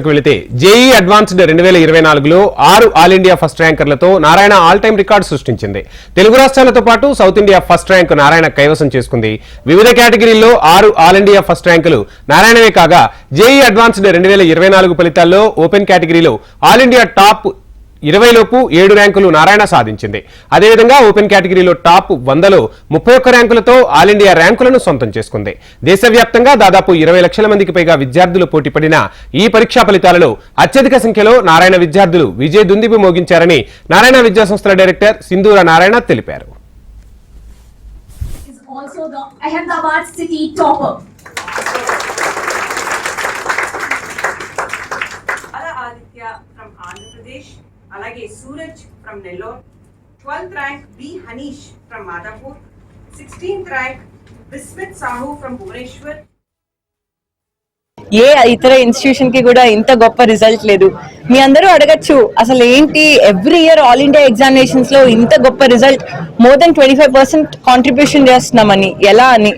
వెళితే JEE advanced 2024లో 6 all India first ర్యాంకర్లతో నారాయణ ఆల్ టైమ్ రికార్డు సృష్టించింది. తెలుగు రాష్ట్రాలతో పాటు south India first rank Narayana కైవసం చేసుకుంది. వివిధ కేటగిరీల్లో 6 ఆల్ ఇండియా ఫస్ట్ ర్యాంకులు నారాయణవే కాగా జేఈ అడ్వాన్స్డ్ 2024 ఫలితాల్లో ఓపెన్ కేటగిరీలో ఆల్ ఇండియా టాప్ 20లోపు 7 ర్యాంకులు నారాయణ సాధించింది. అదేవిధంగా ఓపెన్ కేటగిరీలో టాప్ 100లో 31 ర్యాంకులతో ఆల్ ఇండియా ర్యాంకులను సొంతం చేసుకుంది. దేశవ్యాప్తంగా దాదాపు 20 లక్షల మందికి పైగా విద్యార్థులు పోటీపడిన ఈ పరీక్షా ఫలితాలలో అత్యధిక సంఖ్యలో నారాయణ విద్యార్థులు విజయ దుందిబి మోగించారని నారాయణ విద్యాసంస్థల డైరెక్టర్ సింధూర నారాయణ తెలిపారు. అలాగే Suraj from Nellore, 12th rank B Hanish from Madhapur, 16th rank Vismith Sahu from Bhubaneswar. ఏ ఇతర ఇన్స్టిట్యూషన్ కి కూడా ఇంత గొప్ప రిజల్ట్ లేదు. మీ అందరూ అడగచ్చు అసలు ఏంటి every year all India examinations లో ఇంత గొప్ప రిజల్ట్, మోర్ దెన్ 25% కాంట్రిబ్యూషన్ చేస్తున్నామని. ఎలా అని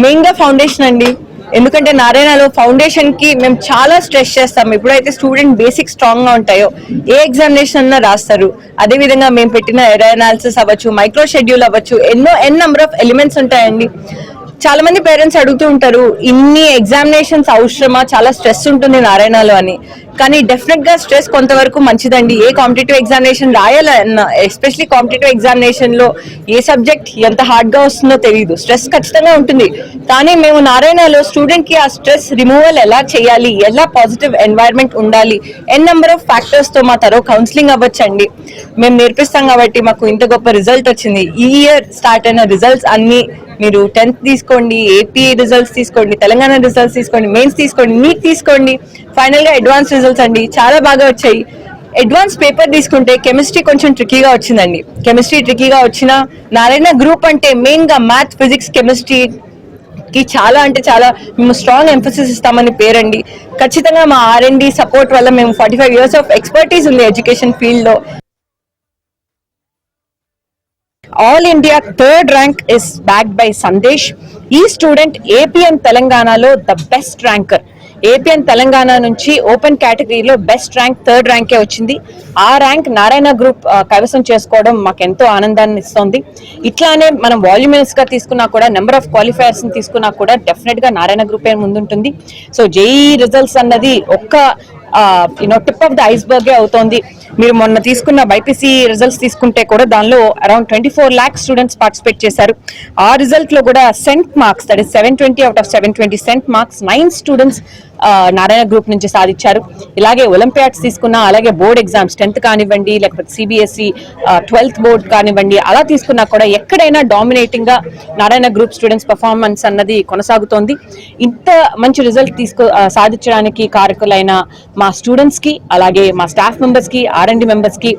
మెయిన్ గా ఫౌండేషన్ అండి. ఎందుకంటే నారాయణలో ఫౌండేషన్ కి మేము చాలా స్ట్రెస్ చేస్తాం. ఎప్పుడైతే స్టూడెంట్ బేసిక్ స్ట్రాంగ్ గా ఉంటాయో ఏ ఎగ్జామినేషన్ అన్నా రాస్తారు. అదే విధంగా మేము పెట్టిన ఎర్రర్ అనాలిసిస్ అవ్వచ్చు, మైక్రో షెడ్యూల్ అవ్వచ్చు, ఎన్ నెంబర్ ఆఫ్ ఎలిమెంట్స్ ఉంటాయండి. చాలా మంది పేరెంట్స్ అడుగుతూ ఉంటారు ఇన్ని ఎగ్జామినేషన్స్ అవసరమా, చాలా స్ట్రెస్ ఉంటుంది నారాయణలో అని. కానీ డెఫినెట్ గా స్ట్రెస్ కొంతవరకు మంచిదండి. ఏ కాంపిటేటివ్ ఎగ్జామినేషన్ రాయాలన్నా, ఎస్పెషలీ కాంపిటేటివ్ ఎగ్జామినేషన్ లో ఏ సబ్జెక్ట్ ఎంత హార్డ్ గా వస్తుందో తెలియదు, స్ట్రెస్ ఖచ్చితంగా ఉంటుంది. కానీ మేము నారాయణలో స్టూడెంట్ కి ఆ స్ట్రెస్ రిమూవల్ ఎలా చేయాలి, ఎలా పాజిటివ్ ఎన్వైరన్మెంట్ ఉండాలి, ఎన్ నెంబర్ ఆఫ్ ఫ్యాక్టర్స్ తో మా తరో కౌన్సిలింగ్ అవ్వచ్చండి మేము నేర్పిస్తాం. కాబట్టి మాకు ఇంత గొప్ప రిజల్ట్ వచ్చింది. ఈ ఇయర్ స్టార్ట్ అయిన రిజల్ట్స్ అన్ని మీరు 10th తీసుకోండి, ఏపీ రిజల్ట్స్ తీసుకోండి, తెలంగాణ రిజల్ట్స్ తీసుకోండి, మెయిన్స్ తీసుకోండి, నీట్ తీసుకోండి, ఫైనల్ గా అడ్వాన్స్ రిజల్ట్స్ అండి చాలా బాగా వచ్చాయి. అడ్వాన్స్ పేపర్ తీసుకుంటే కెమిస్ట్రీ కొంచెం ట్రికీగా వచ్చిందండి. కెమిస్ట్రీ ట్రికీగా వచ్చిన నారాయణ గ్రూప్ అంటే మెయిన్ గా మ్యాథ్, ఫిజిక్స్, కెమిస్ట్రీ కి చాలా అంటే చాలా మేము స్ట్రాంగ్ ఎంఫసిస్ ఇస్తామని పేరండి. ఖచ్చితంగా మా R&D సపోర్ట్ వల్ల మేము 45 years ఆఫ్ ఎక్స్పర్టీస్ ఉంది ఎడ్యుకేషన్ ఫీల్డ్ లో. All India 3rd rank is backed by Sandesh. ఈ స్టూడెంట్ ఏపీ అండ్ తెలంగాణలో the best ranker. AP and Telangana నుంచి ఓపెన్ కేటగిరీలో బెస్ట్ ర్యాంక్ 3rd ర్యాంకే వచ్చింది. ఆ ర్యాంక్ నారాయణ గ్రూప్ కైవసం చేసుకోవడం మాకు ఎంతో ఆనందాన్ని ఇస్తుంది. ఇట్లానే మనం వాల్యూమినస్ గా తీసుకున్నా కూడా, నెంబర్ ఆఫ్ క్వాలిఫైయర్స్ తీసుకున్నా కూడా డెఫినెట్ గా నారాయణ గ్రూపే ముందుంటుంది. సో జేఈ రిజల్ట్స్ అన్నది ఒక్క టిప్ ఆఫ్ ద ఐస్బర్గ్ అవుతోంది. మీరు మొన్న తీసుకున్న బైపీసీ రిజల్ట్స్ తీసుకుంటే కూడా దానిలో అరౌండ్ 24 lakh స్టూడెంట్స్ పార్టిసిపేట్ చేశారు. ఆ రిజల్ట్ లో కూడా cent marks, that is 720 out of 720 cent marks 9 students Narayana group నుంచి సాధించారు. ఇలాగే ఒలింపియాడ్స్ తీసుకున్నా, అలాగే బోర్డ్ ఎగ్జామ్స్ 10th కానివ్వండి, లేకపోతే CBSE 12th బోర్డ్ కానివ్వండి, అలా తీసుకున్నా కూడా ఎక్కడైనా డామినేటింగ్ గా నారాయణ గ్రూప్ స్టూడెంట్స్ పర్ఫార్మెన్స్ అన్నది కొనసాగుతోంది. ఇంత మంచి రిజల్ట్ సాధించడానికి కారకులైన మా స్టూడెంట్స్ కి, అలాగే మా స్టాఫ్ మెంబర్స్ కి, R&D మెంబర్స్ కి